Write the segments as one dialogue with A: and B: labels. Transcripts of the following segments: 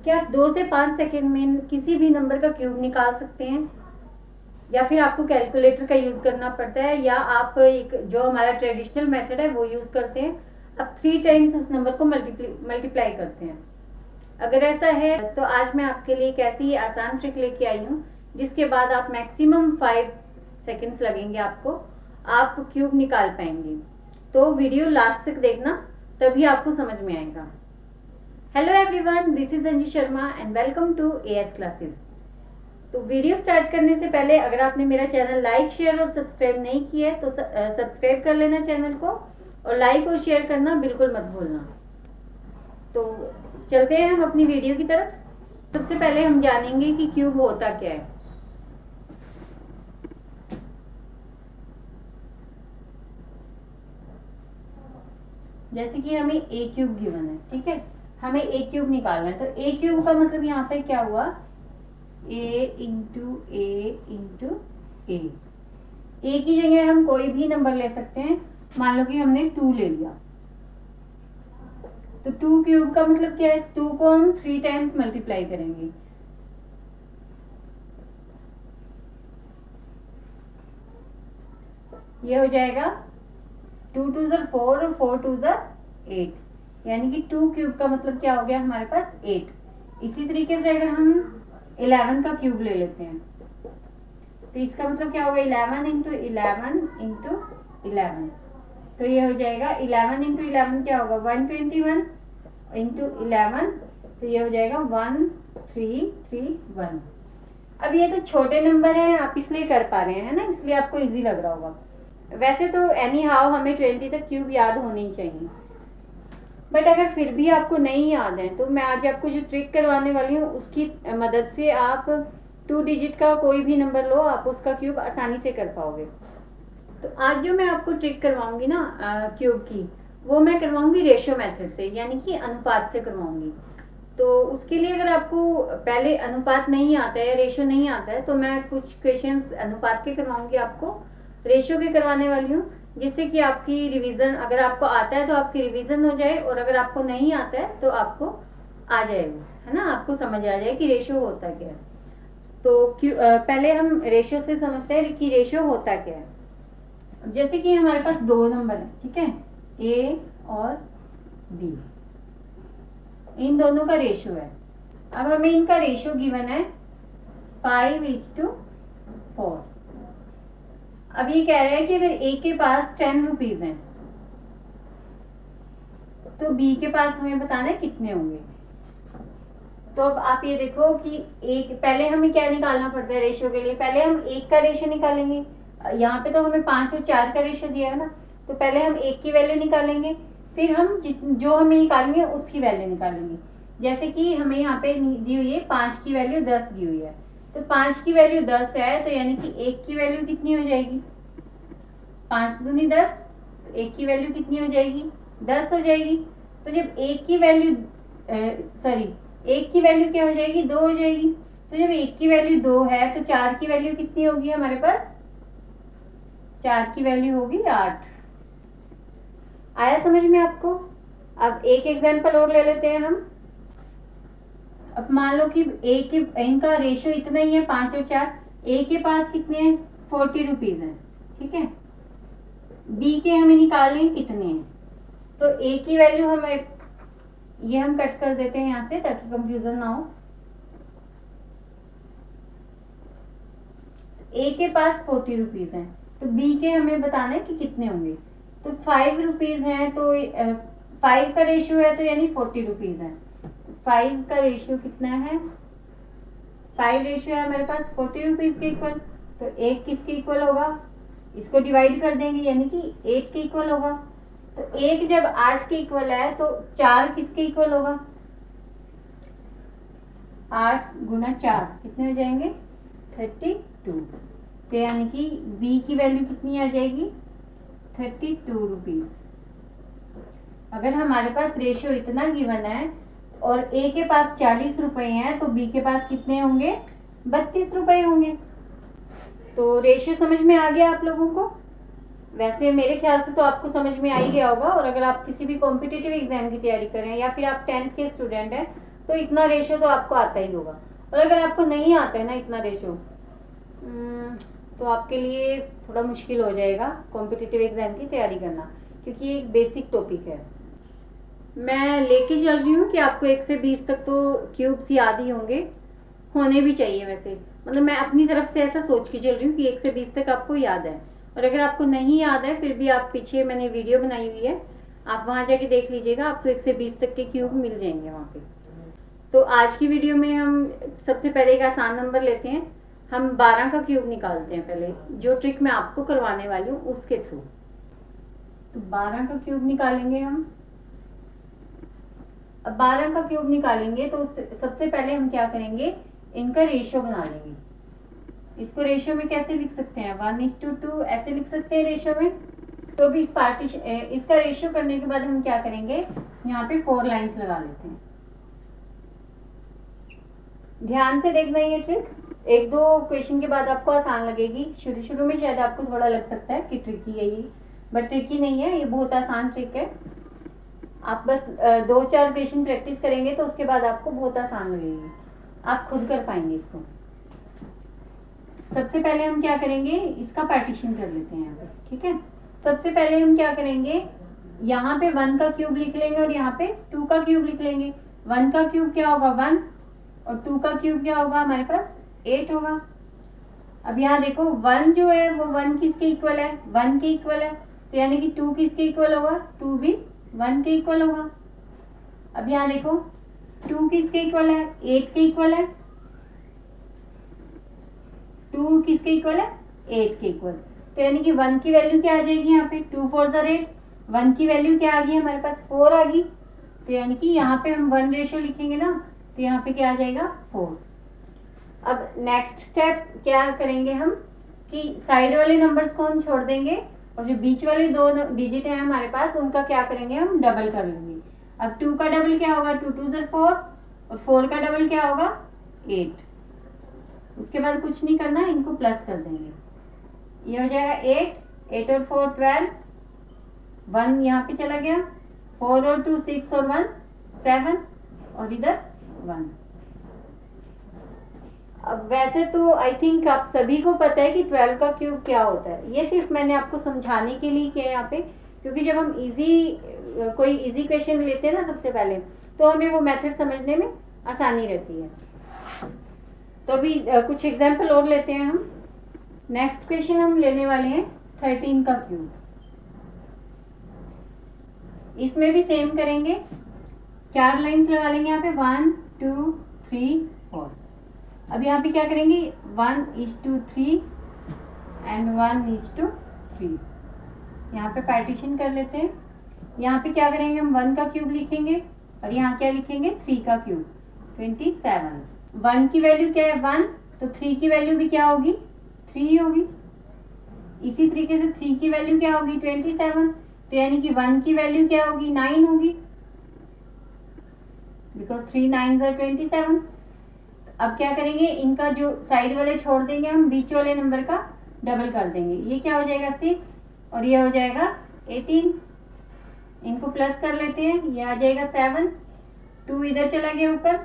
A: क्या 2 से 5 सेकंड में किसी भी नंबर का क्यूब निकाल सकते हैं, या फिर आपको कैलकुलेटर का यूज़ करना पड़ता है, या आप एक जो हमारा ट्रेडिशनल मेथड है वो यूज़ करते हैं, आप 3 टाइम्स उस नंबर को मल्टीप्लाई करते हैं। अगर ऐसा है तो आज मैं आपके लिए एक ऐसी आसान ट्रिक लेके आई हूँ जिसके बाद आप मैक्सिमम 5 सेकंड्स लगेंगे आपको, आप क्यूब निकाल पाएंगे। तो वीडियो लास्ट तक देखना, तभी आपको समझ में आएगा। Hello everyone, this is Anju Sharma and welcome to AS classes. तो वीडियो स्टार्ट करने से पहले अगर आपने मेरा चैनल लाइक, शेयर और सब्सक्राइब नहीं किया है तो सब्सक्राइब कर लेना चैनल को, और लाइक और शेयर करना बिल्कुल मत भूलना। तो चलते हैं हम अपनी वीडियो की तरफ। सबसे पहले हम जानेंगे कि क्यूब होता क्या है। जैसे कि हमें ए क्यूब गिवन है, ठीक है, हमें ए क्यूब निकालना है। तो ए क्यूब का मतलब यहाँ पे क्या हुआ, ए इंटू ए। ए की जगह हम कोई भी नंबर ले सकते हैं। मान लो कि हमने 2 ले लिया, तो 2 क्यूब का मतलब क्या है, 2 को हम 3 टाइम्स मल्टीप्लाई करेंगे। ये हो जाएगा 2 2 ज़र 4 और 4 2 ज़र 8, यानी कि 2 क्यूब का मतलब क्या हो गया हमारे पास 8। इसी तरीके से अगर हम 11 का क्यूब ले लेते हैं तो इसका मतलब क्या होगा, 11 इंटू 11 इंटू 11। तो ये हो जाएगा 11 इंटू 11 क्या होगा, 121 इंटू 11, तो ये हो जाएगा 1331। अब ये तो छोटे नंबर हैं, आप इसलिए कर पा रहे हैं ना, इसलिए आपको इजी लग रहा होगा। वैसे तो एनी हाउ हमें 20 तक क्यूब याद होनी चाहिए, बट अगर फिर भी आपको नहीं याद है तो मैं आज आपको जो ट्रिक करवाने वाली हूँ उसकी मदद से आप 2 डिजिट का कोई भी नंबर लो, आप उसका क्यूब आसानी से कर पाओगे। तो आज जो मैं आपको ट्रिक करवाऊंगी ना क्यूब की, वो मैं करवाऊंगी रेशियो मेथड से, यानी कि अनुपात से करवाऊंगी। तो उसके लिए अगर आपको पहले अनुपात नहीं आता है, रेशियो नहीं आता है, तो मैं कुछ क्वेश्चंस अनुपात के करवाऊंगी, आपको रेशियो के करवाने वाली हूँ, जिससे कि आपकी रिवीजन, अगर आपको आता है तो आपकी रिवीजन हो जाए, और अगर आपको नहीं आता है तो आपको आ जाएगा, है ना, आपको समझ आ जाए कि रेशियो होता क्या है। तो पहले हम रेशियो से समझते हैं कि रेशियो होता क्या है। जैसे कि हमारे पास 2 नंबर है, ठीक है, ए और बी, इन दोनों का रेशियो है। अब हमें इनका रेशियो गिवन है 5:4। अब ये कह रहा है कि अगर ए के पास 10 रुपीज हैं तो बी के पास हमें बताना है कितने होंगे। तो अब आप ये देखो कि एक, पहले हमें क्या निकालना पड़ता है रेशियो के लिए, पहले हम एक का रेशियो निकालेंगे। यहाँ पे तो हमें 5 और 4 का रेशियो दिया है ना, तो पहले हम एक की वैल्यू निकालेंगे, फिर हम जो हमें निकालेंगे उसकी वैल्यू निकालेंगे। जैसे कि हमें यहाँ पे दी हुई है 5 की वैल्यू 10 दी हुई है, तो 5 की वैल्यू 10 है, तो यानी कि एक की वैल्यू कितनी हो जाएगी, 5 दूनी 10, तो एक की वैल्यू कितनी हो जाएगी, 10 हो जाएगी। तो जब एक की वैल्यू एक की वैल्यू क्या हो जाएगी, 2 हो जाएगी। तो जब एक की वैल्यू 2 है तो 4 की वैल्यू कितनी होगी हमारे पास, 4 की वैल्यू होगी 8। आया समझ में आपको। अब एक एग्जांपल और ले लेते हैं हम। अब मान लो कि ए के, इनका रेशियो इतना ही है 5 और 4, ए के पास कितने हैं, 40 रुपीज हैं, ठीक है, बी के हमें निकालने कितने हैं। तो ए की वैल्यू हमें, ये हम कट कर देते हैं यहाँ से ताकि कंफ्यूजन ना हो। ए के पास 40 रुपीज हैं, तो बी के हमें बताना है कि कितने होंगे। तो 5 रुपीज हैं, तो 5 का रेशियो है, तो यानी 40 रुपीज है। 5 का रेशियो कितना है, 5 रेशियो है हमारे पास 40 रुपीज के इक्वल। तो एक किसके इक्वल होगा, इसको डिवाइड कर देंगे, यानी कि 8 के इक्वल होगा। तो एक जब 8 के इक्वल है तो 4 किसके इक्वल होगा, 8 गुना 4 कितने हो जाएंगे, 32। तो यानी कि बी की वैल्यू कितनी आ जाएगी, 32 रुपीज। अगर हमारे पास रेशियो इतना गिवन है और ए के पास 40 रुपए हैं, तो बी के पास कितने होंगे, 32 रुपए होंगे। तो रेशियो समझ में आ गया आप लोगों को। वैसे मेरे ख्याल से तो आपको समझ में आ ही गया होगा, और अगर आप किसी भी कॉम्पिटिटिव एग्जाम की तैयारी कर रहे हैं या फिर आप 10th के स्टूडेंट हैं तो इतना रेशो तो आपको आता ही होगा। और अगर आपको नहीं आता है ना इतना रेशो, तो आपके लिए थोड़ा मुश्किल हो जाएगा कॉम्पिटिटिव एग्जाम की तैयारी करना, क्योंकि ये एक बेसिक टॉपिक है। मैं लेके चल रही हूँ कि आपको 1 से 20 तक तो क्यूब्स याद ही होंगे, होने भी चाहिए वैसे, मतलब मैं अपनी तरफ से ऐसा सोच के चल रही हूँ कि 1 से 20 तक आपको याद है। और अगर आपको नहीं याद है फिर भी आप पीछे मैंने वीडियो बनाई हुई है, आप वहाँ जाके देख लीजिएगा, आपको 1 से 20 तक के क्यूब मिल जाएंगे वहाँ पे। तो आज की वीडियो में हम सबसे पहले एक आसान नंबर लेते हैं, हम 12 का क्यूब निकालते हैं पहले, जो ट्रिक मैं आपको करवाने वाली हूँ उसके थ्रू। तो 12 का क्यूब निकालेंगे हम। अब 12 का क्यूब निकालेंगे तो सबसे पहले हम क्या करेंगे, इनका रेशियो बना लेंगे। इसको रेशियो में कैसे लिख सकते हैं, 1:2 ऐसे लिख सकते हैं रेशियो में। तो भी इसका रेशियो करने के बाद हम क्या करेंगे, यहाँ पे 4 लाइंस लगा लेते हैं। ध्यान से देखना ये ट्रिक, 1-2 क्वेश्चन के बाद आपको आसान लगेगी। शुरू शुरू में शायद आपको थोड़ा लग सकता है कि ट्रिकी है ये, बट ट्रिकी नहीं है, ये बहुत आसान ट्रिक है। आप बस 2-4 क्वेश्चन प्रैक्टिस करेंगे तो उसके बाद आपको बहुत आसान लगेगी, आप खुद कर पाएंगे इसको। सबसे पहले हम क्या करेंगे, इसका पार्टीशन कर लेते हैं यहाँ पे, ठीक है। सबसे पहले हम क्या करेंगे, यहाँ पे 1 का क्यूब लिख लेंगे और यहाँ पे 2 का क्यूब लिख लेंगे। 1 का क्यूब क्या होगा 1, और 2 का क्यूब क्या होगा हमारे पास 8 होगा। अब यहाँ देखो 1 जो है वो 1 किसके इक्वल है, 1 के इक्वल है, तो यानी कि 2 किसके इक्वल होगा, 2 भी 1 के इक्वल होगा। अब यहाँ देखो 2 किसके इक्वल है, 8 के इक्वल है। 2 किसके इक्वल है, 8 के इक्वल, तो यानी कि 1 की वैल्यू क्या आ जाएगी यहाँ पे, 2 4 8, 1 की वैल्यू क्या आ गई हमारे पास 4 आ गई, तो यानी कि यहाँ पे हम 1 रेशियो लिखेंगे ना, तो यहाँ पे क्या आ जाएगा 4। अब नेक्स्ट स्टेप क्या करेंगे हम, कि साइड वाले नंबर्स को हम छोड़ देंगे और जो बीच वाले 2 डिजिट हैं हमारे पास उनका क्या करेंगे, हम डबल कर लेंगे। अब 2 का डबल क्या होगा, 2 2 4, और 4 का डबल क्या होगा 8। उसके बाद कुछ नहीं करना, इनको प्लस कर देंगे, ये हो जाएगा 8, 8 और 4 12, 1 यहाँ पे चला गया, 4 और 2 6 और 1 7, और इधर 1। अब वैसे तो आई थिंक आप सभी को पता है कि 12 का क्यूब क्या होता है, ये सिर्फ मैंने आपको समझाने के लिए किया है यहाँ पे, क्योंकि जब हम कोई इजी क्वेश्चन लेते हैं ना सबसे पहले, तो हमें वो मेथड समझने में आसानी रहती है। तो अभी कुछ एग्जाम्पल और लेते हैं हम। नेक्स्ट क्वेश्चन हम लेने वाले हैं 13 का क्यूब। इसमें भी सेम करेंगे, 4 लाइंस लगा लेंगे यहाँ पे, 1 2 3 4। अब यहाँ पे क्या करेंगे, 1:3 एंड 1:3, यहाँ पे पार्टीशन कर लेते हैं। यहाँ पे क्या करेंगे, हम 1 का क्यूब लिखेंगे और यहाँ क्या लिखेंगे 3 का क्यूब 27। 1 की वैल्यू क्या है 1, तो 3 की वैल्यू भी क्या होगी 3 होगी। इसी तरीके से 3 की वैल्यू क्या होगी 27, तो यानी कि 1 की वैल्यू क्या होगी 9 होगी, बिकॉज 3 9s are 27। अब क्या करेंगे, इनका जो साइड वाले छोड़ देंगे, हम बीच वाले नंबर का डबल कर देंगे, ये क्या हो जाएगा 6 और ये हो जाएगा 18। इनको प्लस कर लेते हैं, ये आ जाएगा 7, 2 इधर चला गया ऊपर,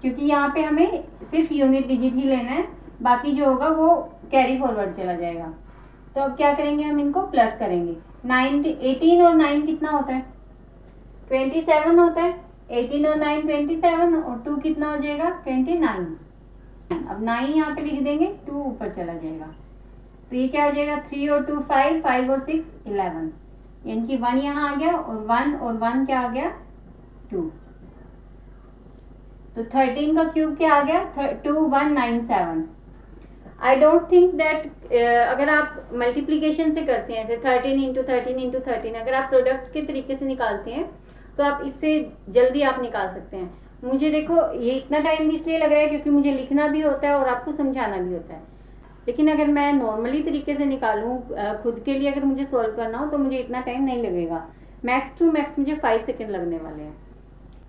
A: क्योंकि यहाँ पे हमें सिर्फ यूनिट डिजिट ही लेना है, बाकी जो होगा वो कैरी फॉरवर्ड चला जाएगा। तो अब क्या करेंगे, हम इनको प्लस करेंगे। 18 और 9 कितना होता है 27 होता है, 18 और 9 27, और 2 कितना हो जाएगा 29। अब 9 यहाँ पे लिख देंगे, 2 ऊपर चला जाएगा, तो ये क्या हो जाएगा 3 और 2 5, 5 और 6 11, यानी कि 1 यहाँ आ गया, और 1 क्या आ गया 2। तो 13 का क्यूब क्या आ गया 2197। आई डोंट थिंक दैट अगर आप मल्टीप्लीकेशन से करते हैं, ऐसे 13 इंटू 13 इंटू 13, अगर आप प्रोडक्ट के तरीके से निकालते हैं तो आप इससे जल्दी आप निकाल सकते हैं। मुझे देखो ये इतना टाइम इसलिए लग रहा है क्योंकि मुझे लिखना भी होता है और आपको समझाना भी होता है, लेकिन अगर मैं नॉर्मली तरीके से निकालूं खुद के लिए, अगर मुझे सॉल्व करना हो तो मुझे इतना टाइम नहीं लगेगा, मैक्स टू मैक्स मुझे 5 सेकेंड लगने वाले हैं।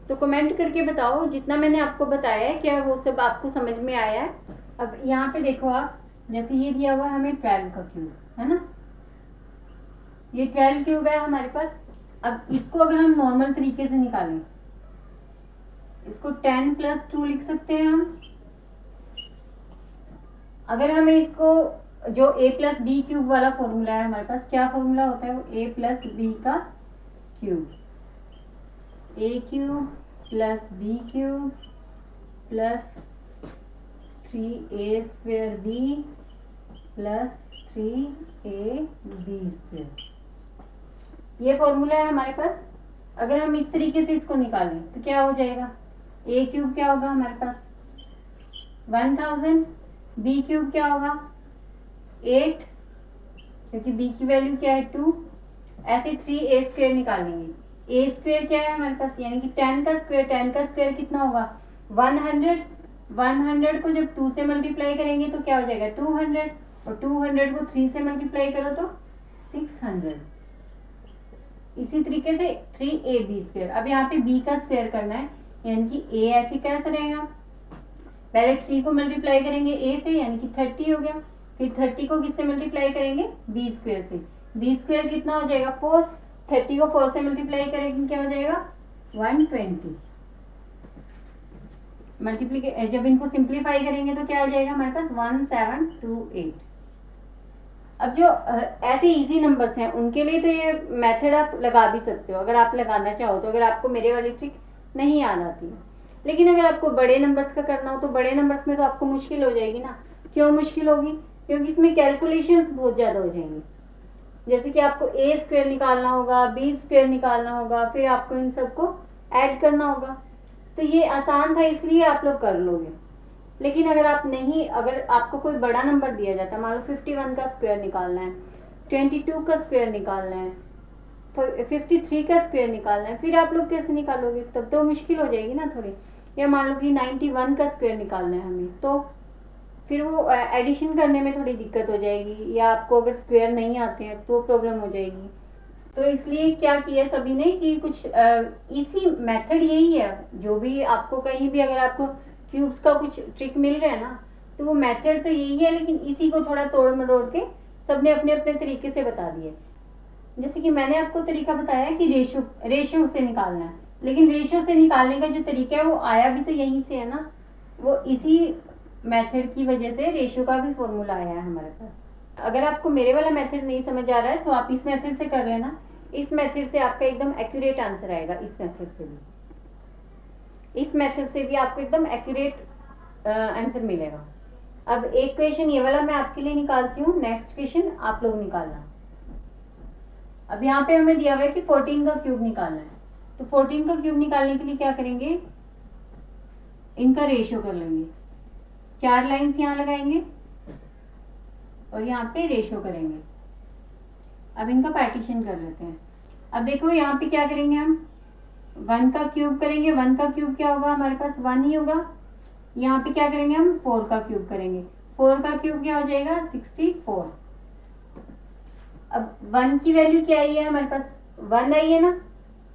A: तो कमेंट करके बताओ जितना मैंने आपको बताया है क्या वो सब आपको समझ में आया है। अब यहाँ पे देखो आप, जैसे ये दिया हुआ है हमें 12 का क्यूब है ना, ये 12 क्यूब है हमारे पास। अब इसको अगर हम नॉर्मल तरीके से निकालें इसको 10 प्लस 2 लिख सकते हैं हम। अगर हमें इसको जो a प्लस बी क्यूब वाला फॉर्मूला है हमारे पास, क्या फॉर्मूला होता है वो a प्लस बी का cube, a cube plus B cube plus 3a square B plus 3ab square, ये फॉर्मूला है हमारे पास। अगर हम इस तरीके से इसको निकालें तो क्या हो जाएगा, a क्यूब क्या होगा हमारे पास 1000, b क्यूब क्या होगा 8, क्योंकि b की वैल्यू क्या है 2, ऐसे 3a स्क्वेयर निकालेंगे। a स्क्वेयर क्या है हमारे पास, यानी कि 10 का स्क्वेयर, 10 का स्क्वेयर कितना होगा 100, 100 को जब 2 से मल्टीप्लाई करेंगे तो क्या हो जाएगा 200, और 200 को 3 से मल्टीप्लाई करो तो 600। इसी तरीके से 3ab स्क्वेयर, अब यहाँ पे b का स्क्वेयर करना है, यानी कि a ऐसे कैसे रहेगा, पहले 3 को मल्टीप्लाई करेंगे a से, यानी कि 30 हो गया, फिर 30 को किससे मल्टीप्लाई करेंगे b स्क्वेयर से, b स्क्वेयर कितना हो जाएगा 4, 30 को 4 से मल्टीप्लाई करेंगे क्या हो जाएगा 120, मल्टीप्लाई जब इनको सिंप्लीफाई करेंगे तो क्या आ जाएगा हमारे पास 1728। अब जो ऐसे इजी नंबर्स हैं उनके लिए तो ये मेथड आप लगा भी सकते हो अगर आप लगाना चाहो तो, अगर आपको मेरे वाली ट्रिक नहीं याद आती है। लेकिन अगर आपको बड़े नंबर्स का करना हो तो बड़े नंबर्स में तो आपको मुश्किल हो जाएगी ना। क्यों मुश्किल होगी, क्योंकि इसमें कैलकुलेशंस बहुत ज़्यादा हो जाएंगी। जैसे कि आपको a स्क्वेयर निकालना होगा, b स्क्वेयर निकालना होगा, फिर आपको इन सबको ऐड करना होगा। तो ये आसान था इसलिए आप लोग कर लोगे। लेकिन अगर आप नहीं, अगर आपको कोई बड़ा नंबर दिया जाता है, मान लो 51 का स्क्वायर निकालना है, 22 का स्क्वायर निकालना है, 53 का स्क्वायर निकालना है, फिर आप लोग कैसे निकालोगे, तब तो मुश्किल हो जाएगी ना थोड़ी। या मान लो कि 91 का स्क्वायर निकालना है हमें, तो फिर वो एडिशन करने में थोड़ी दिक्कत हो जाएगी, या आपको अगर स्क्वायर नहीं आते हैं तो प्रॉब्लम हो जाएगी। तो इसलिए क्या किया सभी ने कि कुछ इसी मेथड यही है, जो भी आपको कहीं भी अगर आपको क्यूब्स का कुछ ट्रिक मिल रहा है ना, तो वो मेथड तो यही है, लेकिन इसी को थोड़ा तोड़ मरोड़ के सबने अपने अपने तरीके से बता दिए। जैसे कि मैंने आपको तरीका बताया कि रेशो से निकालना है, लेकिन रेशो से निकालने का जो तरीका है वो आया भी तो यहीं से है ना, वो इसी मेथड की वजह से रेशो का भी फॉर्मूला आया है हमारे पास। अगर आपको मेरे वाला मेथड नहीं समझ आ रहा है तो आप इस मेथड से कर लेना, इस मेथड से आपका एकदम एक्यूरेट आंसर आएगा। इस मेथड से भी आपको एकदम एक्यूरेट आंसर मिलेगा। अब एक क्वेश्चन ये वाला मैं आपके लिए निकालती हूँ, नेक्स्ट क्वेश्चन आप लोग निकालना। अब यहाँ पे हमें दिया हुआ है कि 14 का क्यूब निकालना है, तो 14 का क्यूब निकालने के लिए क्या करेंगे, इनका रेशियो कर लेंगे, 4 लाइंस यहाँ लगाएंगे और यहाँ पे रेशियो करेंगे। अब इनका पार्टीशन कर लेते हैं। अब देखो यहाँ पे क्या करेंगे, हम 1 का क्यूब करेंगे, 1 का क्यूब क्या होगा हमारे पास 1 ही होगा। यहाँ पे क्या करेंगे, हम 4 का क्यूब करेंगे, 4 का क्यूब क्या हो जाएगा 64। अब 1 की वैल्यू क्या आई है हमारे पास 1 आई है ना,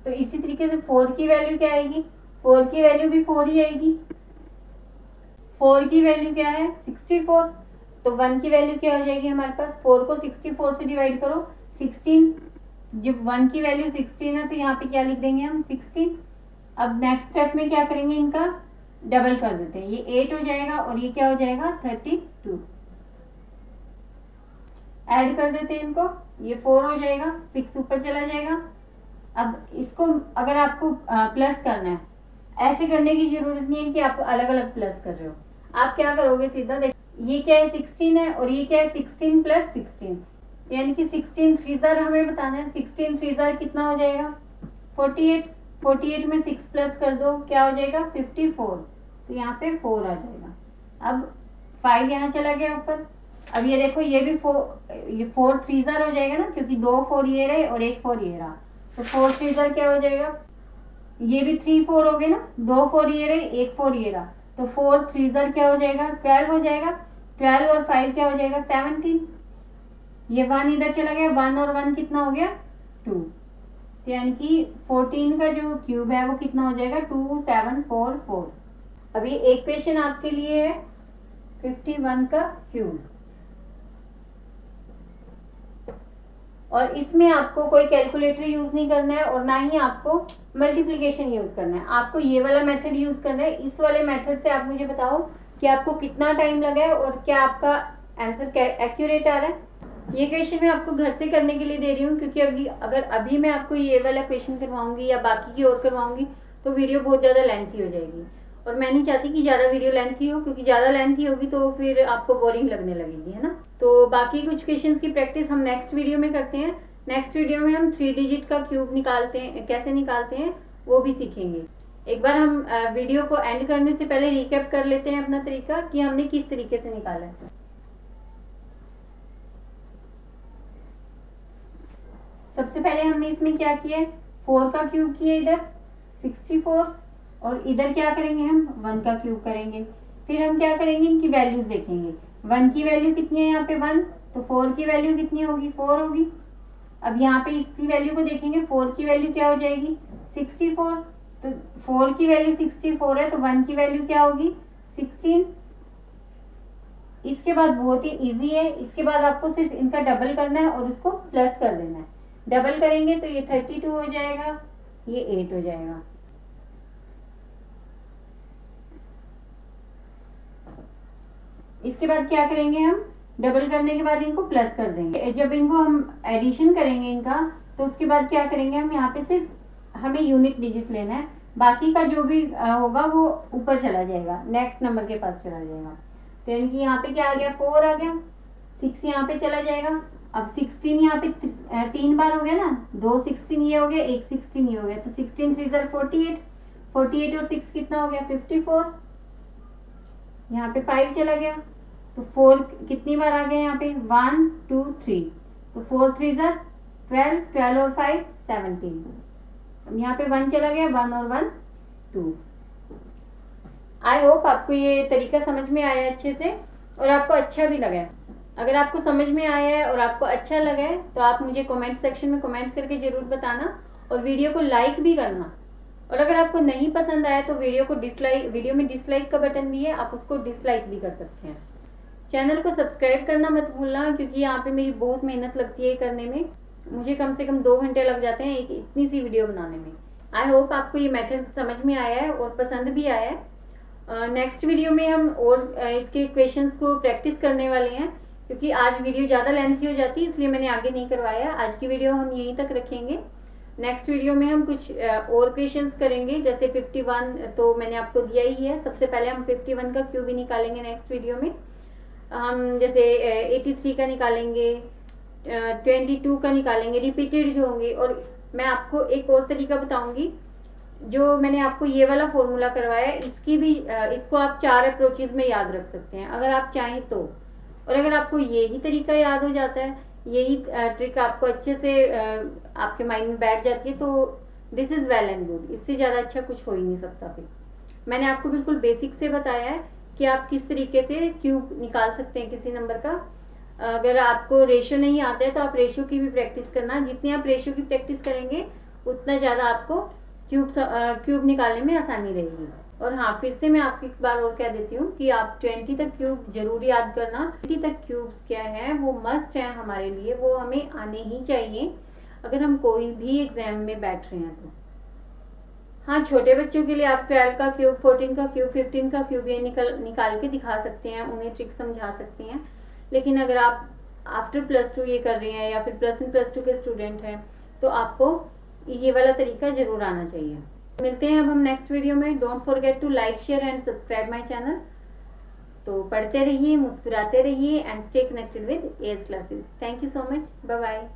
A: तो इसी तरीके से 4 की वैल्यू क्या आएगी, 4 की वैल्यू भी 4 ही आएगी। 4 की वैल्यू क्या है 64, तो 1 की वैल्यू क्या हो जाएगी हमारे पास, 4 को 64 से डिवाइड करो 16, जब 1 की वैल्यू 16 है तो यहाँ पे क्या लिख देंगे हम 16। अब नेक्स्ट स्टेप में क्या करेंगे, इनका डबल कर देते हैं, ये 8 हो जाएगा और ये क्या हो जाएगा 32। ऐड कर देते हैं इनको, ये 4 हो जाएगा, 6 ऊपर चला जाएगा। अब इसको अगर आपको प्लस करना है, ऐसे करने की जरूरत नहीं है कि आप अलग अलग प्लस कर रहे हो। आप क्या करोगे, सीधा देख, ये क्या है 16 है और ये क्या है 16 प्लस 16, यानी कि 16 3 हमें बताना है, 16 3 कितना हो जाएगा 48, 48 में 6 प्लस कर दो क्या हो जाएगा 54, तो यहाँ पे 4 आ जाएगा। अब 5 यहाँ चला गया ऊपर। अब ये देखो ये भी 4 3 हो जाएगा ना, क्योंकि 2 4 ये रहे और 1 4 ये रहा, तो 4 3 क्या हो जाएगा, ये भी 3 4 हो गए ना, 2 4 ये रहे 1 4 ये रहा, तो 4 3 क्या हो जाएगा 12 हो जाएगा, 12 और 5 क्या हो जाएगा 17। ये 1 इधर चला गया, 1 और 1 कितना हो गया 2, तो यानी कि 14 का जो क्यूब है वो कितना हो जाएगा 2744। अभी एक क्वेश्चन आपके लिए है 51 का क्यूब। और इसमें आपको कोई कैलकुलेटर यूज नहीं करना है और ना ही आपको मल्टीप्लिकेशन यूज करना है, आपको ये वाला मेथड यूज करना है। इस वाले मेथड से आप मुझे बताओ कि आपको कितना टाइम लगा है और क्या आपका आंसर एक्यूरेट आ रहा है। ये क्वेश्चन मैं आपको घर से करने के लिए दे रही हूँ, क्योंकि अभी मैं आपको ये वाला क्वेश्चन करवाऊंगी या बाकी की और करवाऊंगी तो वीडियो बहुत ज़्यादा लेंथी हो जाएगी, और मैं नहीं चाहती कि ज़्यादा वीडियो लेंथी हो, क्योंकि ज़्यादा लेंथी होगी तो फिर आपको बोरिंग लगने लगेगी, है ना। तो बाकी कुछ क्वेश्चंस की प्रैक्टिस हम नेक्स्ट वीडियो में करते हैं। नेक्स्ट वीडियो में हम 3 डिजिट का क्यूब निकालते हैं, कैसे निकालते हैं वो भी सीखेंगे। एक बार हम वीडियो को एंड करने से पहले रिकैप कर लेते हैं अपना तरीका कि हमने किस तरीके से निकाला है। सबसे पहले हमने इसमें क्या किया है, 4 का क्यूब किया इधर 64, और इधर क्या करेंगे हम 1 का क्यूब करेंगे। फिर हम क्या करेंगे, इनकी वैल्यूज देखेंगे। 1 की वैल्यू कितनी है यहाँ पे 1, तो 4 की वैल्यू कितनी होगी 4 होगी। अब यहाँ पे इसकी वैल्यू को देखेंगे, 4 की वैल्यू क्या हो जाएगी 64, तो 4 की वैल्यू 64 है तो 1 की वैल्यू क्या होगी 16। इसके बाद बहुत ही इजी है, इसके बाद आपको सिर्फ इनका डबल करना है और उसको प्लस कर देना है। डबल करेंगे तो ये 32 हो जाएगा, ये 8 हो जाएगा। इसके बाद क्या करेंगे, हम डबल करने के बाद इनको प्लस कर देंगे। जब इनको हम एडिशन करेंगे इनका, तो उसके बाद क्या करेंगे, हम यहाँ पे सिर्फ हमें यूनिट डिजिट लेना है, बाकी का जो भी होगा वो ऊपर चला जाएगा, नेक्स्ट नंबर के पास चला जाएगा। तो यानी कि यहाँ पे क्या आ गया 4 आ गया, 6 यहाँ पे चला जाएगा। अब 16 यहाँ पे 3 बार हो गया ना, 2 16 ये हो गया, 1 16 ये हो गया, तो 16 3 48, 48 और 6 कितना हो गया 54। यहाँ पे 5 चला गया, तो 4 कितनी बार आ गया यहाँ पे 1 2 3, तो 4 3 12, 12 और 5 17। यहाँ पे 1 चला गया, 1 और 1 2। आई होप आपको ये तरीका समझ में आया अच्छे से और आपको अच्छा भी लगा है। अगर आपको समझ में आया है और आपको अच्छा लगा है तो आप मुझे कमेंट सेक्शन में कमेंट करके ज़रूर बताना और वीडियो को लाइक भी करना। और अगर आपको नहीं पसंद आया तो वीडियो में डिसलाइक का बटन भी है, आप उसको डिसलाइक भी कर सकते हैं। चैनल को सब्सक्राइब करना मत भूलना, क्योंकि यहाँ पे मेरी बहुत मेहनत लगती है करने में, मुझे कम से कम 2 घंटे लग जाते हैं एक इतनी सी वीडियो बनाने में। आई होप आपको ये मेथड समझ में आया है और पसंद भी आया है। नेक्स्ट वीडियो में हम और इसके क्वेश्चंस को प्रैक्टिस करने वाले हैं, क्योंकि आज वीडियो ज़्यादा लेंथी हो जाती है इसलिए मैंने आगे नहीं करवाया। आज की वीडियो हम यहीं तक रखेंगे। नेक्स्ट वीडियो में हम कुछ और क्वेश्चंस करेंगे, जैसे 51 तो मैंने आपको दिया ही है। सबसे पहले हम 51 का क्यूब ही निकालेंगे नेक्स्ट वीडियो में। हम जैसे 83 का निकालेंगे, 22 का निकालेंगे, रिपीटेड जो होंगे। और मैं आपको एक और तरीका बताऊंगी, जो मैंने आपको ये वाला फॉर्मूला करवाया है, इसको आप 4 अप्रोचेज में याद रख सकते हैं अगर आप चाहें तो। और अगर आपको यही तरीका याद हो जाता है, यही ट्रिक आपको अच्छे से आपके माइंड में बैठ जाती है, तो this is well and good. इससे ज़्यादा अच्छा कुछ हो ही नहीं सकता। फिर मैंने आपको बिल्कुल बेसिक से बताया है कि आप किस तरीके से क्यूब निकाल सकते हैं किसी नंबर का। अगर आपको रेशो नहीं आता है तो आप रेशो की भी प्रैक्टिस करना। जितनी आप रेशो की प्रैक्टिस करेंगे उतना ज़्यादा आपको क्यूब निकालने में आसानी रहेगी। और हाँ, फिर से मैं आपको एक बार और कह देती हूँ कि आप 20 तक क्यूब जरूर याद करना। 20 तक क्यूब्स क्या है, वो मस्ट है हमारे लिए, वो हमें आने ही चाहिए अगर हम कोई भी एग्जाम में बैठ रहे हैं तो। हाँ, छोटे बच्चों के लिए आप 12 का क्यूब, 14 का क्यूब, 15 का क्यूब ये निकाल के दिखा सकते हैं, उन्हें ट्रिक समझा सकते हैं। लेकिन अगर आप आफ्टर +2 ये कर रहे हैं या फिर +1 +2 के स्टूडेंट हैं तो आपको ये वाला तरीका जरूर आना चाहिए। मिलते हैं अब हम नेक्स्ट वीडियो में। Don't forget to like, share and subscribe my channel. तो पढ़ते रहिए, मुस्कुराते रहिए and stay connected with AS classes. Thank you so much, bye bye.